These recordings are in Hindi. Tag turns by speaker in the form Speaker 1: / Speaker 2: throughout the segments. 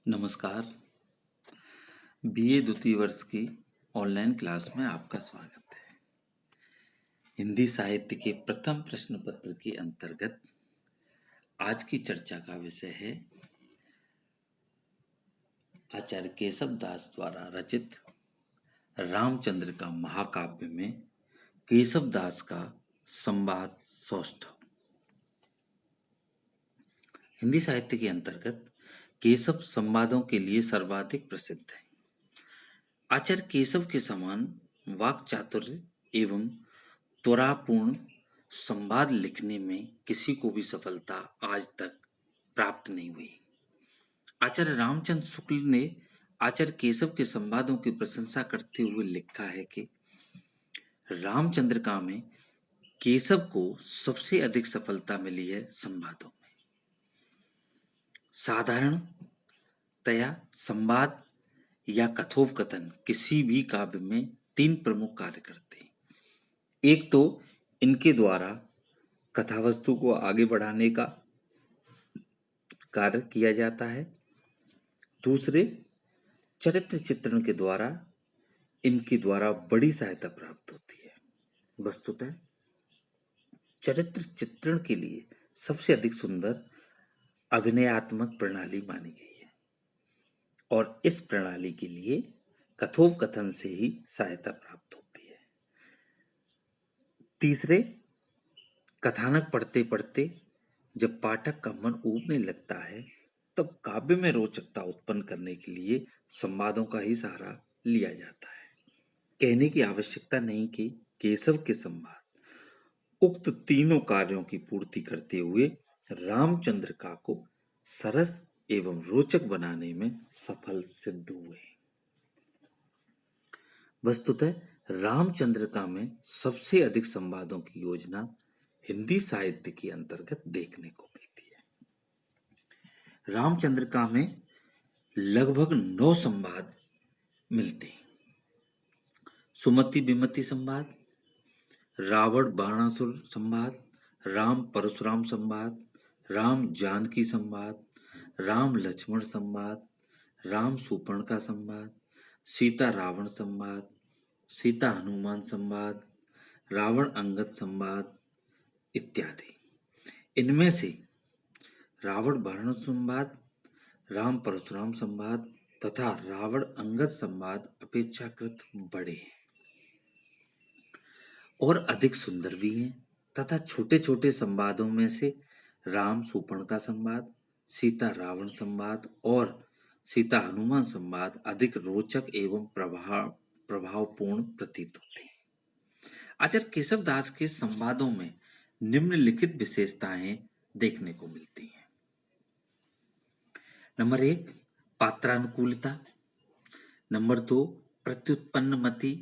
Speaker 1: नमस्कार। बीए द्वितीय वर्ष की ऑनलाइन क्लास में आपका स्वागत है। हिंदी साहित्य के प्रथम प्रश्न पत्र के अंतर्गत आज की चर्चा का विषय है आचार्य केशव दास द्वारा रचित रामचंद्र का महाकाव्य में केशव दास का संवाद सौष्ठव। हिंदी साहित्य के अंतर्गत केशव संवादों के लिए सर्वाधिक प्रसिद्ध है। आचार्य केशव के समान वाक् चातुर्य एवं त्वरापूर्ण संवाद लिखने में किसी को भी सफलता आज तक प्राप्त नहीं हुई। आचार्य रामचंद्र शुक्ल ने आचार्य केशव के संवादों की प्रशंसा करते हुए लिखा है कि रामचंद्रिका में केशव को सबसे अधिक सफलता मिली है संवादों में। साधारणतया संवाद या कथोपकथन किसी भी काव्य में तीन प्रमुख कार्य करते हैं। एक तो इनके द्वारा कथावस्तु को आगे बढ़ाने का कार्य किया जाता है। दूसरे, चरित्र चित्रण के द्वारा इनके द्वारा बड़ी सहायता प्राप्त होती है। वस्तुतः चरित्र चित्रण के लिए सबसे अधिक सुंदर अभिनयात्मक प्रणाली मानी गई है और इस प्रणाली के लिए कथोपकथन से ही सहायता प्राप्त होती है। तीसरे, कथानक पढ़ते पढ़ते जब पाठक का मन ऊबने लगता है तब काव्य में रोचकता उत्पन्न करने के लिए संवादों का ही सहारा लिया जाता है। कहने की आवश्यकता नहीं कि केशव के संवाद उक्त तीनों कार्यों की पूर्ति करते हुए रामचंद्रिका को सरस एवं रोचक बनाने में सफल सिद्ध हुए। वस्तुतः रामचंद्रिका में सबसे अधिक संवादों की योजना हिंदी साहित्य के अंतर्गत देखने को मिलती है। रामचंद्रिका में लगभग 9 संवाद मिलते हैं। सुमति विमति संवाद, रावण बाणासुर संवाद, राम परशुराम संवाद, राम जानकी संवाद, राम लक्ष्मण संवाद, राम शूर्पणखा संवाद, सीता रावण संवाद, सीता हनुमान संवाद, रावण अंगद संवाद इत्यादि। इनमें से रावण बाणासुर संवाद, राम परशुराम संवाद तथा रावण अंगद संवाद अपेक्षाकृत बड़े हैं और अधिक सुंदर भी हैं तथा छोटे छोटे संवादों में से राम शूर्पणखा संवाद, सीता रावण संवाद और सीता हनुमान संवाद अधिक रोचक एवं प्रभावपूर्ण प्रतीत होते हैं। आचार्य केशव दास के संवादों में निम्नलिखित विशेषताएं देखने को मिलती हैं। नंबर 1, पात्रानुकूलता। नंबर 2, प्रत्युत्पन्न मति।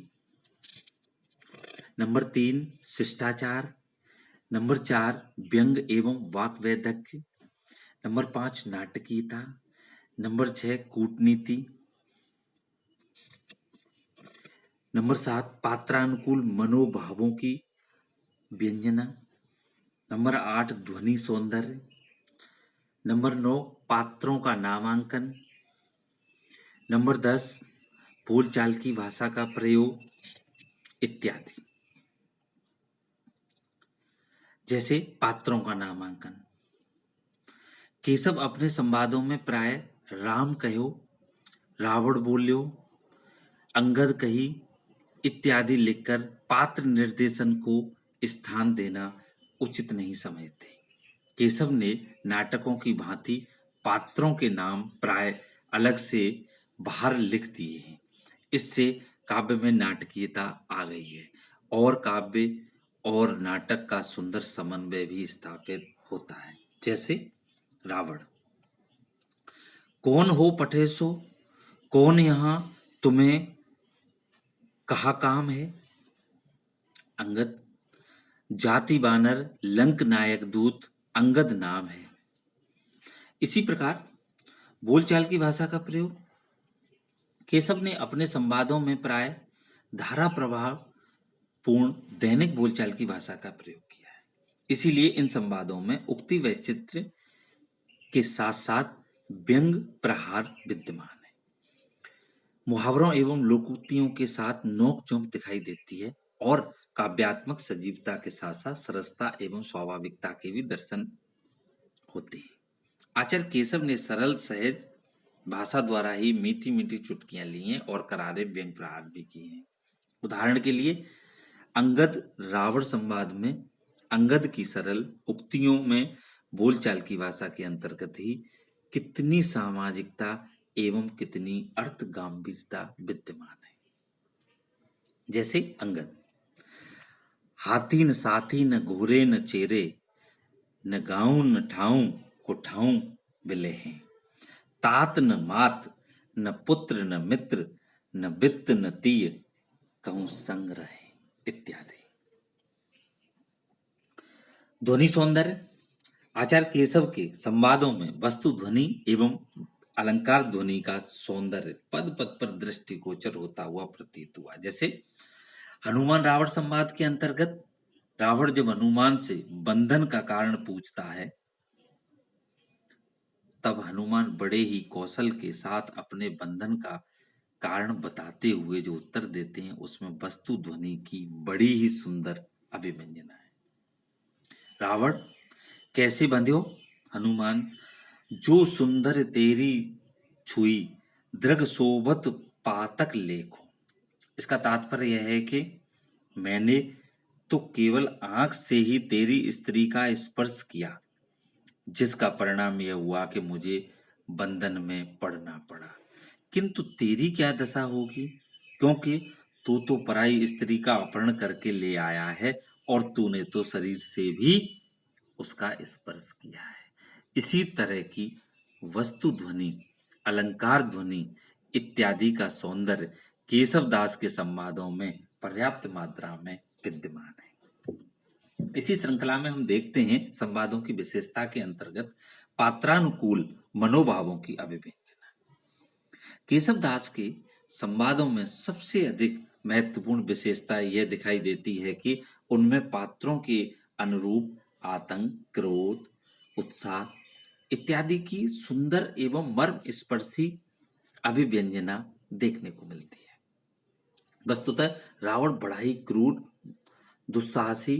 Speaker 1: नंबर 3, शिष्टाचार। नंबर 4, व्यंग एवं वाक वैदग्ध्य। नंबर 5, नाटकीयता। नंबर 6, कूटनीति। नंबर 7, पात्रानुकूल मनोभावों की व्यंजना। नंबर 8, ध्वनि सौंदर्य। नंबर 9, पात्रों का नामांकन। नंबर 10, बोलचाल की भाषा का प्रयोग इत्यादि। जैसे पात्रों का नामांकन, केशव अपने संवादों में प्राय राम कहो, रावण बोल्यो, अंगद कही इत्यादि लिखकर पात्र निर्देशन को स्थान देना उचित नहीं समझते। केशव ने नाटकों की भांति पात्रों के नाम प्राय अलग से बाहर लिख दिए हैं। इससे काव्य में नाटकीयता आ गई है और काव्य और नाटक का सुंदर समन्वय भी स्थापित होता है। जैसे रावण, कौन हो पठे सो, कौन यहाँ तुम्हें कहा काम है। अंगद, जाति बानर लंक नायक दूत अंगद नाम है। इसी प्रकार बोलचाल की भाषा का प्रयोग, केशव ने अपने संवादों में प्राय धारा प्रवाह पूर्ण दैनिक बोलचाल की भाषा का प्रयोग किया है। इसीलिए इन संवादों में उक्ति वैचित्र्य के साथ साथ व्यंग प्रहार विद्यमान है। मुहावरों एवं लोकोक्तियों के साथ नोक-झोंक दिखाई देती है और काव्यात्मक सजीवता के साथ-साथ सरसता एवं स्वाभाविकता के भी दर्शन होते हैं। आचार्य केशव ने सरल सहज भाषा द्वारा ही मीठी-मीठी चुटकियां ली हैं और करारे व्यंग प्रहार भी किए हैं। उदाहरण के लिए अंगद रावण संवाद में अंगद की सरल उक्तियों में बोलचाल की भाषा के अंतर्गत ही कितनी सामाजिकता एवं कितनी अर्थ गंभीरता विद्यमान है। जैसे अंगद, हाथी न साथी न घोरे न चेरे, न गाऊं न ठाऊं को ठाऊं बिले हैं, तात न मात न पुत्र न मित्र न वित्त न तीय कहूं संग रहे इत्यादि। ध्वनि सौंदर्य, आचार्य केशव के संवादों में वस्तु ध्वनि एवं अलंकार ध्वनि का सौंदर्य पद पद पर दृष्टिगोचर होता हुआ प्रतीत हुआ। जैसे हनुमान रावण संवाद के अंतर्गत रावण जब हनुमान से बंधन का कारण पूछता है, तब हनुमान बड़े ही कौशल के साथ अपने बंधन का कारण बताते हुए जो उत्तर देते हैं, उसमें वस्तु ध्वनि की बड़ी ही सुंदर अभिव्यंजना है। रावण, कैसे बंध्यो? हनुमान, जो सुंदर तेरी छुई दृग शोभत पातक लेखो। इसका तात्पर्य यह है कि मैंने तो केवल आंख से ही तेरी स्त्री का स्पर्श किया, जिसका परिणाम यह हुआ कि मुझे बंधन में पड़ना पड़ा, किंतु तेरी क्या दशा होगी, क्योंकि तू तो पराई स्त्री का अपहरण करके ले आया है और तूने तो शरीर से भी उसका स्पर्श किया है। इसी तरह की वस्तु ध्वनि, अलंकार ध्वनि इत्यादि का सौंदर्य केशव दास के संवादों में पर्याप्त मात्रा में विद्यमान है। इसी श्रृंखला में हम देखते हैं संवादों की विशेषता के अंतर्गत पात्रानुकूल मनोभावों की अभिव्यंजना। केशव दास के संवादों में सबसे अधिक महत्वपूर्ण विशेषता यह दिखाई देती है कि उनमें पात्रों के अनुरूप आतंक, क्रोध, उत्साह इत्यादि की सुंदर एवं मर्म स्पर्शी अभिव्यंजना देखने को मिलती है। वस्तुतः रावण बड़ा ही क्रूर, दुस्साहसी,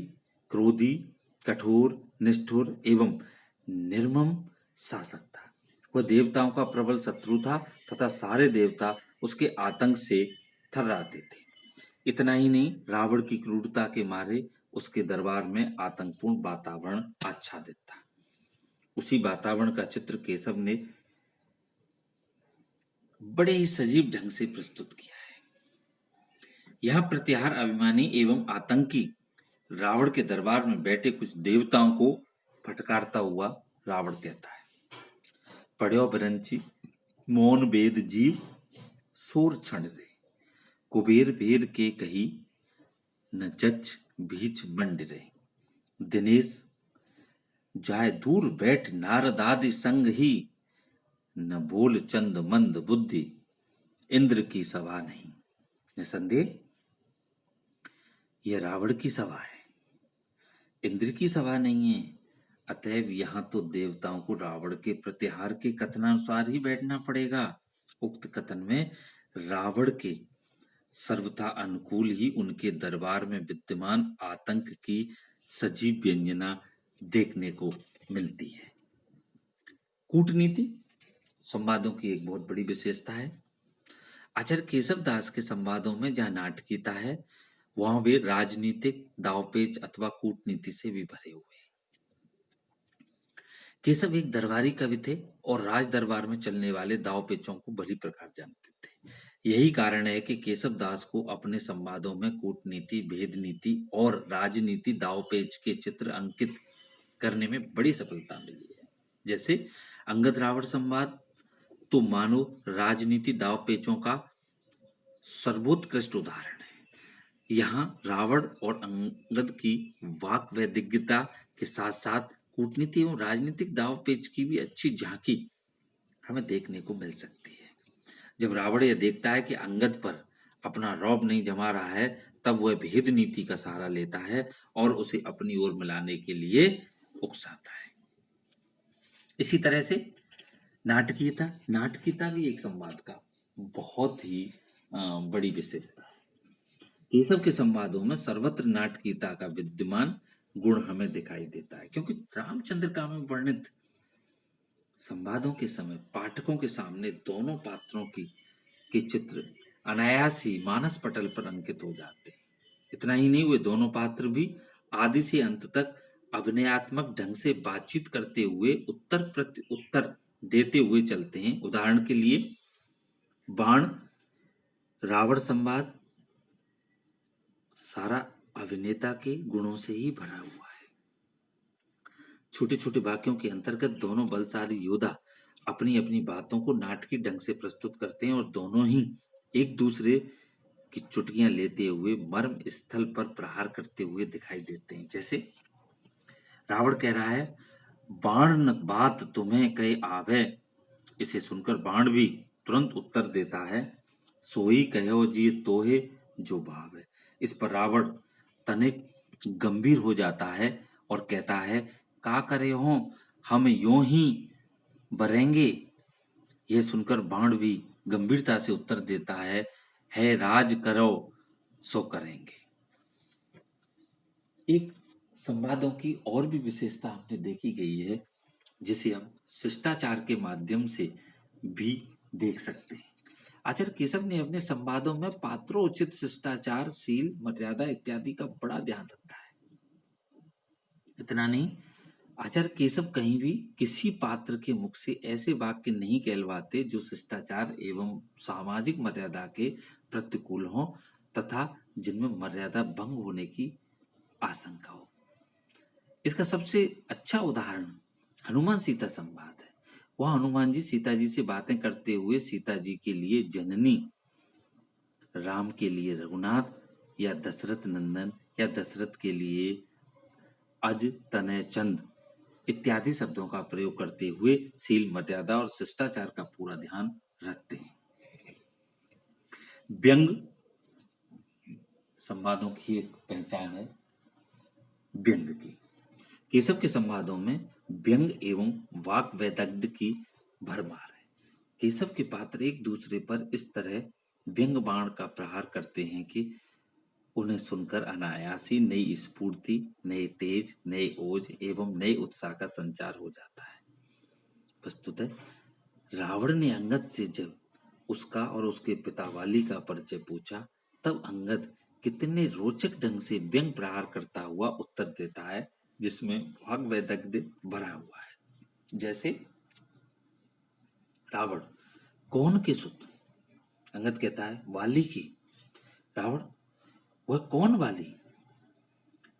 Speaker 1: क्रोधी, कठोर, निष्ठुर एवं निर्मम शासक था। वह देवताओं का प्रबल शत्रु था तथा सारे देवता उसके आतंक से थर्राते थे। इतना ही नहीं, रावण की क्रूरता के मारे उसके दरबार में आतंकपूर्ण वातावरण आच्छादित था। उसी वातावरण का चित्र केशव ने बड़े ही सजीव ढंग से प्रस्तुत किया है। यह प्रतिहार अभिमानी एवं आतंकी रावण के दरबार में बैठे कुछ देवताओं को फटकारता हुआ रावण कहता है, पढ़्यो बिरंची मौन वेद जीव सोर क्षण रे, कुबेर बेर के कही न जच बीच मंड रे, दिनेश जाय दूर बैठ नारद आदि संग ही, न बोल चंद मंद बुद्धि इंद्र की सभा नहीं। निसंदेह यह रावण की सभा है, इंद्र की सभा नहीं है। अतएव यहां तो देवताओं को रावण के प्रतिहार के कथनानुसार ही बैठना पड़ेगा। उक्त कथन में रावण के सर्वथा अनुकूल ही उनके दरबार में विद्यमान आतंक की सजीव व्यंजना देखने को मिलती है। कूटनीति संवादों की एक बहुत बड़ी विशेषता है। आचार्य केशव दास के संवादों में जहां नाटकीयता है, वहां वे राजनीतिक दावपेच अथवा कूटनीति से भी भरे हुए हैं। केशव एक दरबारी कवि थे और राज दरबार में चलने वाले दावपेचों को भली प्रकार जानते थे। यही कारण है कि केशव दास को अपने संवादों में कूटनीति, भेद नीति और राजनीति दावपेच के चित्र अंकित करने में बड़ी सफलता मिली है। जैसे अंगद रावण संवाद तो मानो राजनीति दावपेचों का सर्वोत्कृष्ट उदाहरण है। यहाँ रावण और अंगद की वाक वैदिज्ञता के साथ साथ कूटनीति एवं राजनीतिक दावपेच की भी अच्छी झांकी हमें देखने को मिल सकती है। जब रावण यह देखता है कि अंगद पर अपना रौब नहीं जमा रहा है, तब वह भेद नीति का सहारा लेता है और उसे अपनी ओर मिलाने के लिए उकसाता है। इसी तरह से नाटकीयता, नाटकीयता भी एक संवाद का बहुत ही बड़ी विशेषता है। केशव के संवादों में सर्वत्र नाटकीयता का विद्यमान गुण हमें दिखाई देता है, क्योंकि रामचंद्र का में वर्णित संवादों के समय पाठकों के सामने दोनों पात्रों की के चित्र अनायास ही मानस पटल पर अंकित हो जाते हैं। इतना ही नहीं, वे दोनों पात्र भी आदि से अंत तक अभिनयात्मक ढंग से बातचीत करते हुए उत्तर प्रति उत्तर देते हुए चलते हैं। उदाहरण के लिए बाण रावण संवाद सारा अभिनेता के गुणों से ही भरा हुआ है। छोटे छोटे वाक्यों के अंतर्गत दोनों बलशाली योद्धा अपनी अपनी बातों को नाटकीय ढंग से प्रस्तुत करते हैं और दोनों ही एक दूसरे की चुटकियां लेते हुए मर्म स्थल पर प्रहार करते हुए दिखाई देते हैं। जैसे रावण कह रहा है, बाण न बात तुम्हें कहे आवे। इसे सुनकर बाण भी तुरंत उत्तर देता है, सोई कहो जी तोहे जो भाव है। इस पर रावण तनिक गंभीर हो जाता है और कहता है, का करे हो, हम यूं ही बरेंगे। यह सुनकर बाण भी गंभीरता से उत्तर देता है राज करो सो करेंगे। एक संवादों की और भी विशेषता हमने देखी गई है, जिसे हम शिष्टाचार के माध्यम से भी देख सकते हैं। आचार्य केशव ने अपने संवादों में पात्रोचित शिष्टाचार, शील, मर्यादा इत्यादि का बड़ा ध्यान रखा है। इतना नहीं, आचार्य केशव कहीं भी किसी पात्र के मुख से ऐसे वाक्य नहीं कहलवाते जो शिष्टाचार एवं सामाजिक मर्यादा के प्रतिकूल हों तथा जिनमें मर्यादा भंग होने की आशंका हो। इसका सबसे अच्छा उदाहरण हनुमान सीता संवाद है। वह हनुमान जी सीता जी से बातें करते हुए सीता जी के लिए जननी, राम के लिए रघुनाथ, या दशरथ नंदन, या दशरथ के लिए अज तनय चंद इत्यादि शब्दों का प्रयोग करते हुए शील, मर्यादा और शिष्टाचार का पूरा ध्यान रखते हैं। व्यंग संवादों की एक पहचान है व्यंग की। केशव के संवादों में व्यंग एवं वाक वैदग्ध्य की भरमार है। केशव के पात्र एक दूसरे पर इस तरह व्यंग बाण का प्रहार करते हैं कि उन्हें सुनकर अनायास ही नई स्फूर्ति, नए तेज, नए ओज एवं नए उत्साह का संचार हो जाता है। वस्तुतः रावण ने अंगद से जब उसका और उसके पिता वाली का परिचय पूछा, तब अंगद कितने रोचक ढंग से व्यंग प्रहार करता हुआ उत्तर देता है, जिसमें वाग वैदग्ध्य भरा हुआ है। जैसे रावण, कौन के सुत? अंगद कहता है, वाली की। रावण, वह कौन वाली?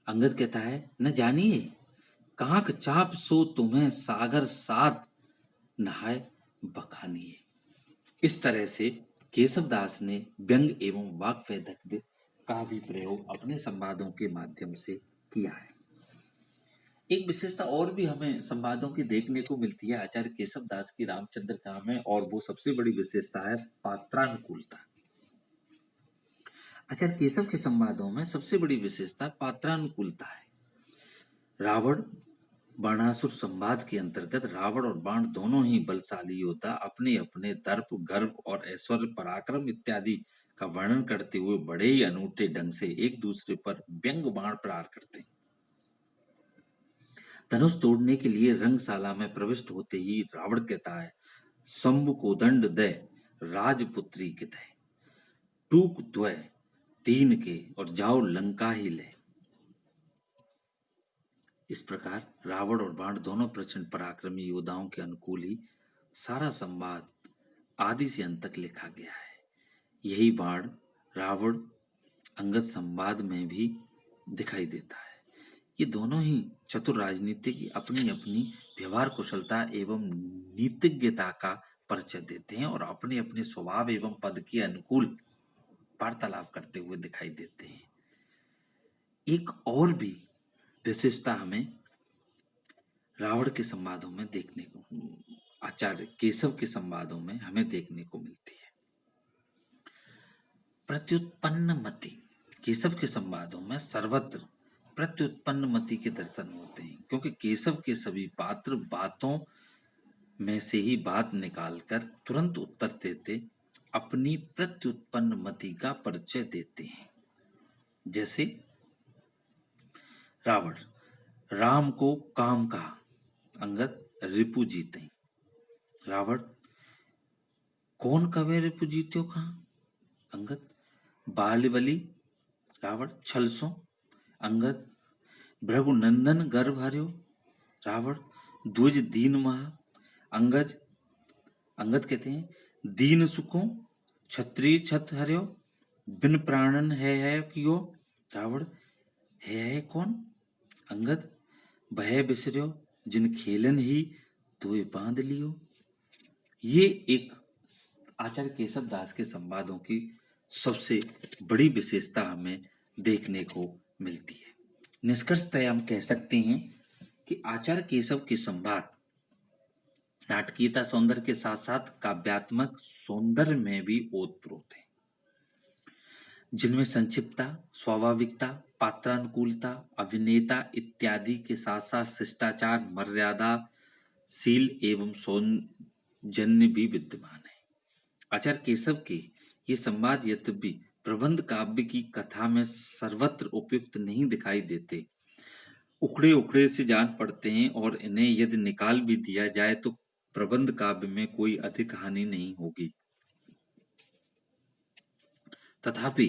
Speaker 1: अंगद कहता है, न जानिए, कांक चाप सो तुम्हें सागर साथ नहाय बखानिए। इस तरह से केशवदास ने व्यंग एवं वाक वैदग्ध्य का भी प्रयोग अपने संवादों के माध्यम से किया है। एक विशेषता और भी हमें संवादों की देखने को मिलती है आचार्य केशवदास की रामचंद्र का में, और वो सबसे बड़ी विशेषता है पात्रानुकूलता। आचार्य केशव के संवादों में सबसे बड़ी विशेषता पात्रानुकूलता है। रावण बाणासुर संवाद के अंतर्गत रावण और बाण दोनों ही बलशाली योद्धा अपने अपने दर्प, गर्व और ऐश्वर्य, पराक्रम इत्यादि का वर्णन करते हुए बड़े ही अनूठे ढंग से एक दूसरे पर व्यंग बाण प्रहार करते हैं। धनुष तोड़ने के लिए रंगशाला में प्रविष्ट होते ही रावण कहता है, शंभु को दंड दे राजपुत्री कित है, टूक द्वय तीन के और जाओ लंका ही ले। इस प्रकार रावण और बाण दोनों प्रचंड पराक्रमी योद्धाओं के अनुकूल ही सारा संवाद आदि से अंत तक लिखा गया है। यही बाण रावण अंगद संवाद में भी दिखाई देता है। ये दोनों ही चतुर राजनीति की अपनी अपनी व्यवहार कुशलता एवं नीतिज्ञता का परिचय देते हैं और अपने अपने स्वभाव एवं पद के अनुकूल वार्तालाप करते हुए दिखाई देते हैं। एक और भी विशेषता हमें रावण के संवादों में देखने को, आचार्य केशव के संवादों में हमें देखने को मिलती है। प्रत्युत्पन्न मति, केशव के संवादों में सर्वत्र प्रत्युत्पन्न मति के दर्शन होते हैं, क्योंकि केशव के सभी पात्र बातों में से ही बात निकालकर तुरंत उत्तर देते, अपनी प्रत्युत्पन्न मति का परिचय देते हैं। जैसे रावण, राम को काम कहा, अंगद रिपु जीते। रावण, कौन कवे रिपु जीत्यो कहा, अंगद बालबली। रावण, छलसो। अंगद भृगुनंदन गर्भ हर्यो। रावण, द्विज दीन महा। अंगद अंगद कहते हैं, दीन सुखो क्षत्रिय छत हर्यो, बिन प्राणन है कियो। रावण, है कौन। अंगद, भय बिसर्यो, जिन खेलन ही तोय बांध लियो। ये एक आचार्य केशव दास के संवादों की सबसे बड़ी विशेषता हमें देखने को मिलती है। निष्कर्षतः हम कह सकते हैं कि आचार्य केशव के संवाद नाटकीयता सौंदर्य के साथ साथ काव्यात्मक सौंदर्य में भी ओतप्रोत है, जिनमें संक्षिप्तता, स्वाभाविकता, पात्रानुकूलता, अभिनेता इत्यादि के साथ साथ शिष्टाचार, मर्यादा, शील एवं सौजन्य भी विद्यमान है। आचार्य केशव के ये संवाद यद्यपि प्रबंध काव्य की कथा में सर्वत्र उपयुक्त नहीं दिखाई देते, उखड़े उखड़े से जान पड़ते हैं और इन्हें यदि निकाल भी दिया जाए तो प्रबंध काव्य में कोई अधिक हानि नहीं होगी। तथापि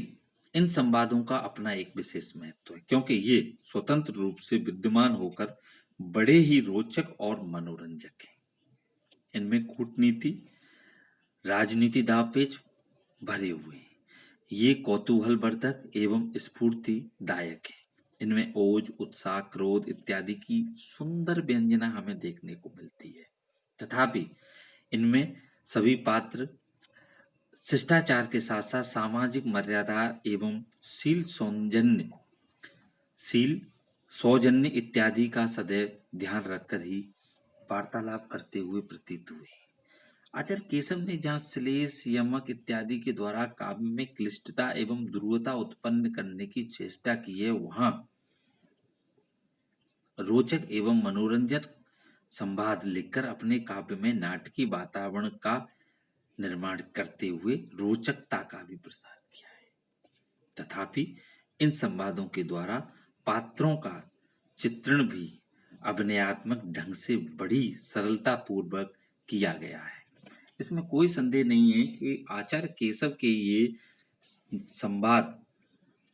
Speaker 1: इन संवादों का अपना एक विशेष महत्व है, क्योंकि ये स्वतंत्र रूप से विद्यमान होकर बड़े ही रोचक और मनोरंजक हैं। इनमें कूटनीति, राजनीति दांवपेच भरे हुए हैं। ये कौतूहलवर्धक एवं स्फूर्तिदायक है। इनमें ओज, उत्साह, क्रोध इत्यादि की सुंदर व्यंजना हमें देखने को मिलती है। तथापि इनमें सभी पात्र शिष्टाचार के साथ साथ सामाजिक मर्यादा एवं शील सौजन्य इत्यादि का सदैव ध्यान रखकर ही वार्तालाप करते हुए प्रतीत हुए। आचार्य केशव ने जहाँ श्लेष, यमक इत्यादि के द्वारा काव्य में क्लिष्टता एवं ध्रुवता उत्पन्न करने की चेष्टा की है, वहां रोचक एवं मनोरंजक संवाद लिखकर अपने काव्य में नाटकीय वातावरण का निर्माण करते हुए रोचकता का भी प्रसार किया है। तथापि इन संवादों के द्वारा पात्रों का चित्रण भी अभिनयात्मक ढंग से बड़ी सरलता पूर्वक किया गया है। इसमें कोई संदेह नहीं है कि आचार्य केशव के ये संवाद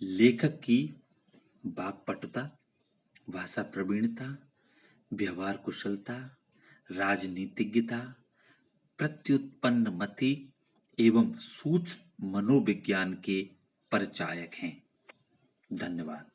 Speaker 1: लेखक की वाक्पटुता, भाषा प्रवीणता, व्यवहार कुशलता, राजनीतिज्ञता, प्रत्युत्पन्न मति एवं सूक्ष्म मनोविज्ञान के परिचायक हैं। धन्यवाद।